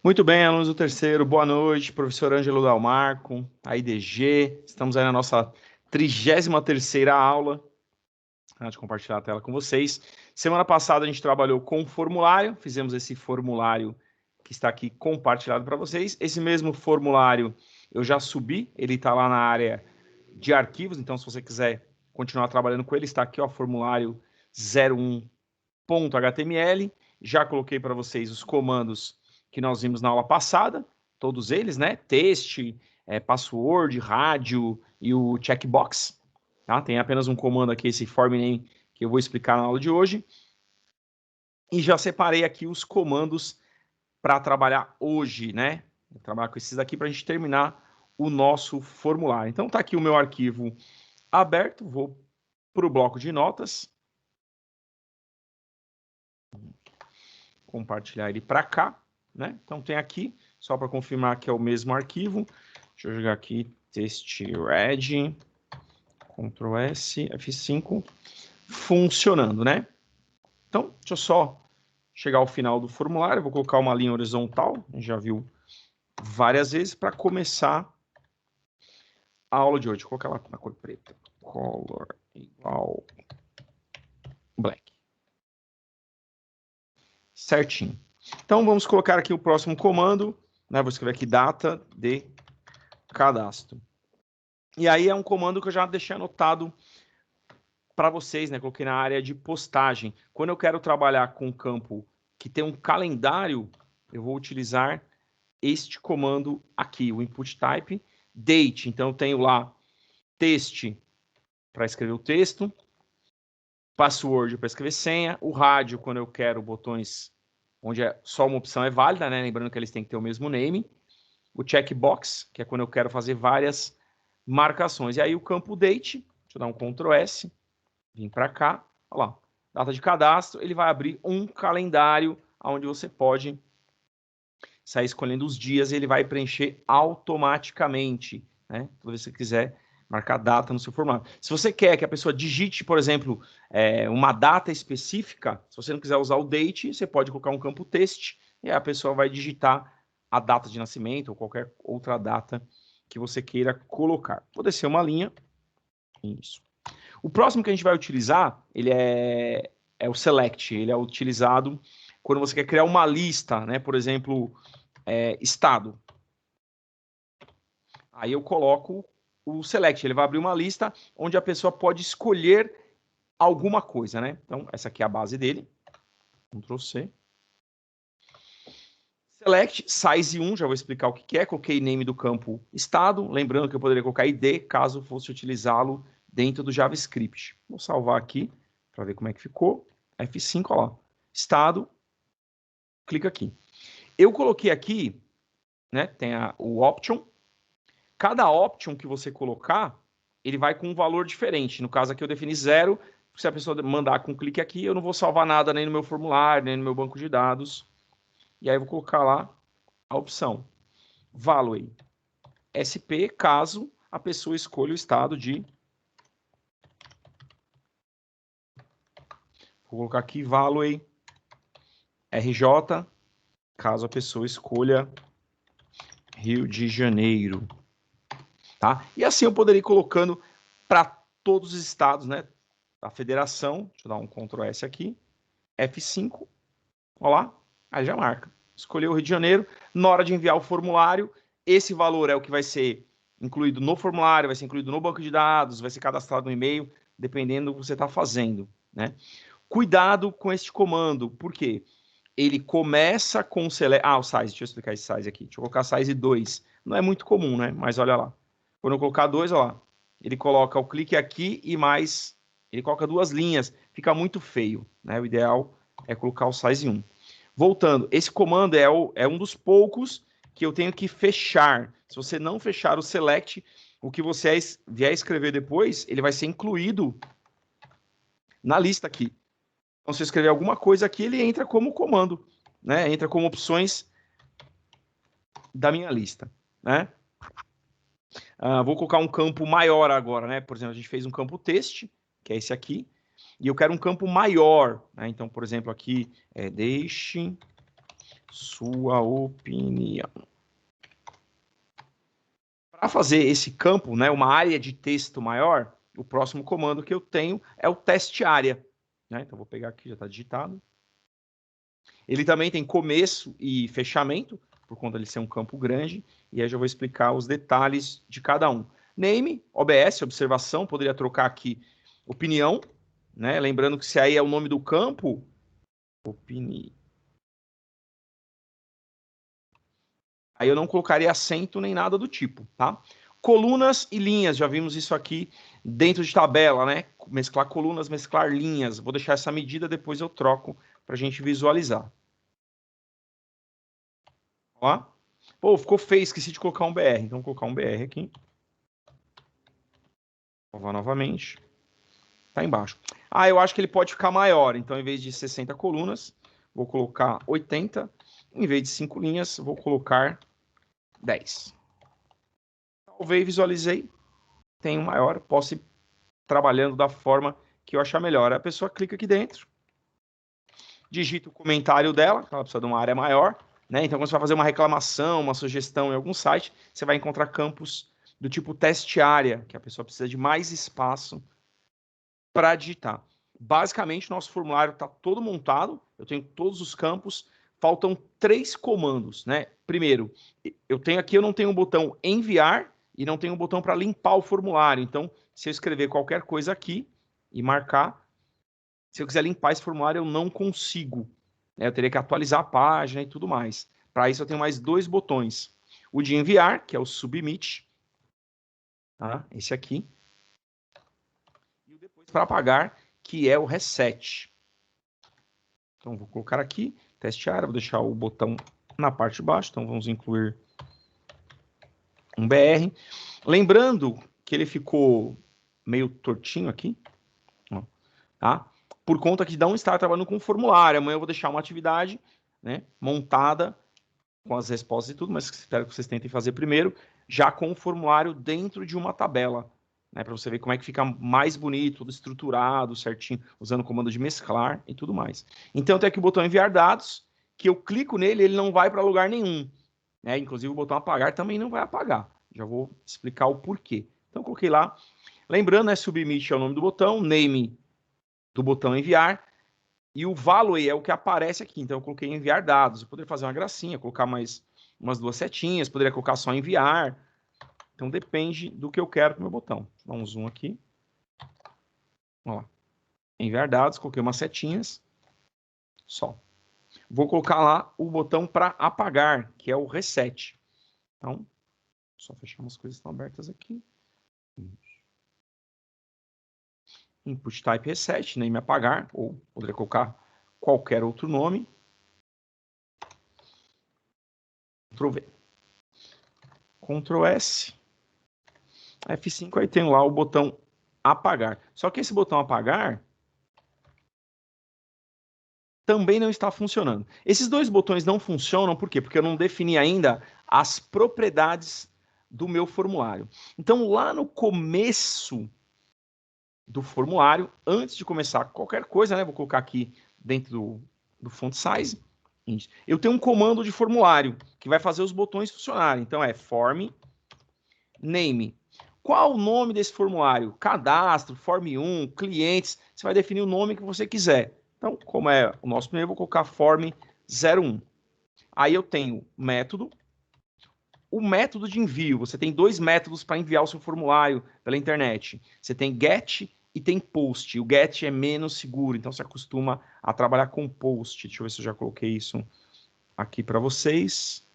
Muito bem, alunos do terceiro, boa noite, professor Ângelo Dalmarco, a IDG, estamos aí na nossa 33ª aula, antes de compartilhar a tela com vocês. Semana passada a gente trabalhou com formulário, fizemos esse formulário que está aqui compartilhado para vocês. Esse mesmo formulário eu já subi, ele está lá na área de arquivos, então se você quiser continuar trabalhando com ele, está aqui, ó, formulário 01.html. Já coloquei para vocês os comandos que nós vimos na aula passada, todos eles, né? Teste, password, rádio e o checkbox. Tá? Tem apenas um comando aqui, esse form name, que eu vou explicar na aula de hoje. E já separei aqui os comandos para trabalhar hoje, né? Vou trabalhar com esses daqui para a gente terminar o nosso formulário. Então tá aqui o meu arquivo aberto, vou para o bloco de notas. Compartilhar ele para cá, né? Então tem aqui, só para confirmar que é o mesmo arquivo. Deixa eu jogar aqui testred, Ctrl S, F5, funcionando, né? Então, deixa eu só chegar ao final do formulário, vou colocar uma linha horizontal, a gente já viu várias vezes, para começar a aula de hoje. Vou colocar ela na cor preta. Color igual black. Certinho. Então, vamos colocar aqui o próximo comando, né? Vou escrever aqui data de cadastro. E aí é um comando que eu já deixei anotado para vocês, né? Coloquei na área de postagem. Quando eu quero trabalhar com um campo que tem um calendário, eu vou utilizar este comando aqui, o input type date. Então eu tenho lá teste para escrever o texto, password para escrever senha, o rádio quando eu quero botões onde só uma opção é válida, né? Lembrando que eles têm que ter o mesmo name, o checkbox, que é quando eu quero fazer várias marcações. E aí o campo date, deixa eu dar um Ctrl S, vim para cá, olha lá, data de cadastro, ele vai abrir um calendário onde você pode sair escolhendo os dias e ele vai preencher automaticamente, né? Toda vez que você quiser marcar data no seu formulário. Se você quer que a pessoa digite, por exemplo, uma data específica, se você não quiser usar o date, você pode colocar um campo text e a pessoa vai digitar a data de nascimento ou qualquer outra data que você queira colocar. Vou descer uma linha. Isso. O próximo que a gente vai utilizar, ele é o select. Ele é utilizado quando você quer criar uma lista, né? Por exemplo, estado. Aí eu coloco o select. Ele vai abrir uma lista onde a pessoa pode escolher alguma coisa, né? Então, essa aqui é a base dele. Ctrl C. Select, size 1, já vou explicar o que é. Coloquei name do campo estado. Lembrando que eu poderia colocar ID, caso fosse utilizá-lo dentro do JavaScript. Vou salvar aqui para ver como é que ficou. F5, olha lá. Estado. Clica aqui. Eu coloquei aqui, né? Tem o option. Cada option que você colocar, ele vai com um valor diferente. No caso aqui eu defini 0. Se a pessoa mandar com clique aqui, eu não vou salvar nada nem no meu formulário, nem no meu banco de dados. E aí eu vou colocar lá a opção value SP, caso a pessoa escolha o estado de... Vou colocar aqui value RJ, caso a pessoa escolha Rio de Janeiro. Tá? E assim eu poderia ir colocando para todos os estados, né? Da federação. Deixa eu dar um Ctrl S aqui. F5. Olha lá. Aí já marca. Escolheu o Rio de Janeiro. Na hora de enviar o formulário, esse valor é o que vai ser incluído no formulário, vai ser incluído no banco de dados, vai ser cadastrado no e-mail, dependendo do que você está fazendo, né? Cuidado com este comando, por quê? Ele começa com o select... o size, deixa eu explicar esse size aqui. Deixa eu colocar size 2. Não é muito comum, né? Mas olha lá. Quando eu colocar 2, olha lá. Ele coloca o clique aqui e mais... Ele coloca 2 linhas. Fica muito feio, né? O ideal é colocar o size 1. Voltando, esse comando é um dos poucos que eu tenho que fechar. Se você não fechar o select, o que você vier escrever depois, ele vai ser incluído na lista aqui. Então, se eu escrever alguma coisa aqui, ele entra como comando, né? Entra como opções da minha lista, né? Vou colocar um campo maior agora, né? Por exemplo, a gente fez um campo teste, que é esse aqui, e eu quero um campo maior, né? Então, por exemplo, aqui deixe Sua opinião. Para fazer esse campo, né, uma área de texto maior, o próximo comando que eu tenho é o teste área. Né? Então, vou pegar aqui, já está digitado. Ele também tem começo e fechamento, por conta de ser um campo grande, e aí eu já vou explicar os detalhes de cada um. Name, OBS, observação, poderia trocar aqui opinião, né? Lembrando que se aí é o nome do campo, opinião. Aí eu não colocaria acento nem nada do tipo, tá? Colunas e linhas, já vimos isso aqui dentro de tabela, né? Mesclar colunas, mesclar linhas. Vou deixar essa medida, depois eu troco para a gente visualizar. Ó. Pô, ficou feio, esqueci de colocar um BR. Então, vou colocar um BR aqui. Vou salvar novamente. Tá embaixo. Ah, eu acho que ele pode ficar maior. Então, em vez de 60 colunas, vou colocar 80. Em vez de 5 linhas, vou colocar 10. Salvei, visualizei. Tem um maior. Posso ir trabalhando da forma que eu achar melhor. A pessoa clica aqui dentro. Digita o comentário dela, ela precisa de uma área maior. Né? Então, quando você vai fazer uma reclamação, uma sugestão em algum site, você vai encontrar campos do tipo teste área, que a pessoa precisa de mais espaço para digitar. Basicamente, nosso formulário está todo montado, eu tenho todos os campos, faltam 3 comandos. Né? Primeiro, eu não tenho um botão enviar e não tenho um botão para limpar o formulário. Então, se eu escrever qualquer coisa aqui e marcar, se eu quiser limpar esse formulário, eu não consigo. Eu teria que atualizar a página e tudo mais. Para isso, eu tenho mais 2 botões. O de enviar, que é o submit, tá? Esse aqui. E o depois para apagar, que é o reset. Então, vou colocar aqui, teste área, vou deixar o botão na parte de baixo. Então, vamos incluir um BR. Lembrando que ele ficou meio tortinho aqui, ó, tá? Por conta que não está trabalhando com formulário. Amanhã eu vou deixar uma atividade, né, montada com as respostas e tudo, mas espero que vocês tentem fazer primeiro, já com o formulário dentro de uma tabela, né, para você ver como é que fica mais bonito, tudo estruturado, certinho, usando o comando de mesclar e tudo mais. Então, tem aqui o botão enviar dados, que eu clico nele, ele não vai para lugar nenhum. Né? Inclusive, o botão apagar também não vai apagar. Já vou explicar o porquê. Então, coloquei lá. Lembrando, né, submit é o nome do botão, name do botão enviar, e o value é o que aparece aqui. Então, eu coloquei enviar dados. Eu poderia fazer uma gracinha, colocar mais umas 2 setinhas, poderia colocar só enviar. Então, depende do que eu quero com o meu botão. Vou dar um zoom aqui. Ó, enviar dados, coloquei umas setinhas. Só. Vou colocar lá o botão para apagar, que é o reset. Então, só fechar umas coisas que estão abertas aqui. Input type reset, name apagar, ou poderia colocar qualquer outro nome. Ctrl V. Ctrl S. F5, aí tem lá o botão apagar. Só que esse botão apagar também não está funcionando. Esses 2 botões não funcionam, por quê? Porque eu não defini ainda as propriedades do meu formulário. Então, lá no começo do formulário, antes de começar qualquer coisa, né, vou colocar aqui dentro do font size, eu tenho um comando de formulário que vai fazer os botões funcionarem. Então, é form name. Qual o nome desse formulário? Cadastro, form 1, clientes. Você vai definir o nome que você quiser. Então, como é o nosso primeiro, eu vou colocar form 01. Aí eu tenho método. O método de envio. Você tem 2 métodos para enviar o seu formulário pela internet. Você tem get e tem post. O get é menos seguro, então você acostuma a trabalhar com post. Deixa eu ver se eu já coloquei isso aqui para vocês.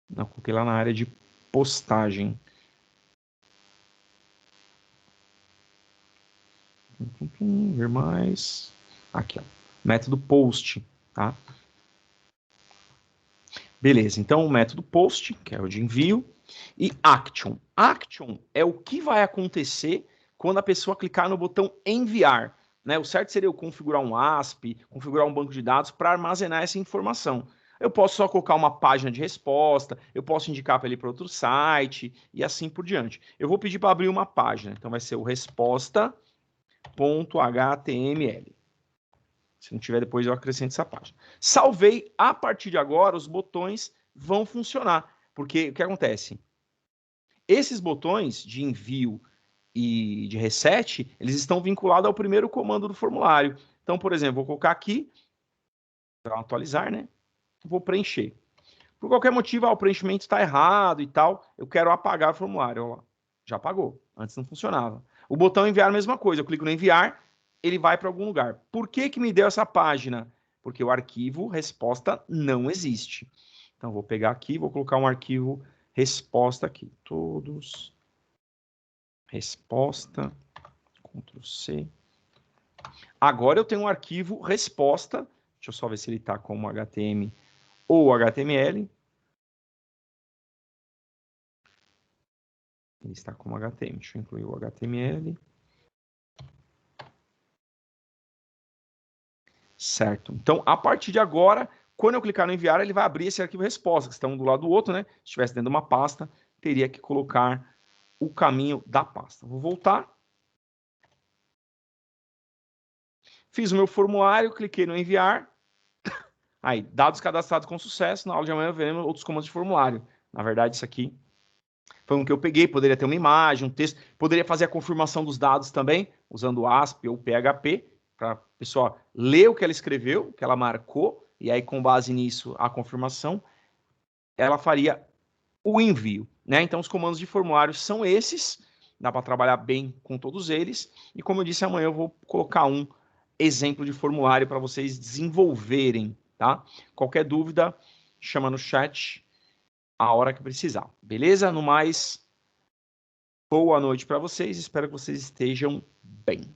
Não, coloquei lá na área de postagem. Ver mais. Aqui, ó. Método post, tá? Beleza, então o método post, que é o de envio, e action. Action é o que vai acontecer quando a pessoa clicar no botão enviar. Né? O certo seria eu configurar um ASP, configurar um banco de dados para armazenar essa informação. Eu posso só colocar uma página de resposta, eu posso indicar para ele para outro site e assim por diante. Eu vou pedir para abrir uma página, então vai ser o resposta.html. Se não tiver, depois eu acrescento essa página. Salvei. A partir de agora, os botões vão funcionar. Porque o que acontece? Esses botões de envio e de reset, eles estão vinculados ao primeiro comando do formulário. Então, por exemplo, vou colocar aqui, para atualizar, né? Vou preencher. Por qualquer motivo, o preenchimento está errado e tal, eu quero apagar o formulário. Olha lá, já apagou. Antes não funcionava. O botão enviar, a mesma coisa. Eu clico no enviar, ele vai para algum lugar. Por que que me deu essa página? Porque o arquivo resposta não existe. Então, vou pegar aqui, vou colocar um arquivo resposta aqui. Todos. Resposta. Ctrl C. Agora eu tenho um arquivo resposta. Deixa eu só ver se ele está como HTML ou HTML. Ele está como HTML. Deixa eu incluir o HTML. Certo. Então, a partir de agora, quando eu clicar no enviar, ele vai abrir esse arquivo resposta, que estão um do lado do outro, né? Se estivesse dentro de uma pasta, teria que colocar o caminho da pasta. Vou voltar. Fiz o meu formulário, cliquei no enviar. Aí, dados cadastrados com sucesso. Na aula de amanhã veremos outros comandos de formulário. Na verdade, isso aqui foi um que eu peguei. Poderia ter uma imagem, um texto. Poderia fazer a confirmação dos dados também, usando o ASP ou PHP, para a pessoa ler o que ela escreveu, o que ela marcou, e aí, com base nisso, a confirmação, ela faria o envio, né? Então, os comandos de formulário são esses. Dá para trabalhar bem com todos eles. E, como eu disse, amanhã eu vou colocar um exemplo de formulário para vocês desenvolverem, tá? Qualquer dúvida, chama no chat a hora que precisar, beleza? No mais, boa noite para vocês. Espero que vocês estejam bem.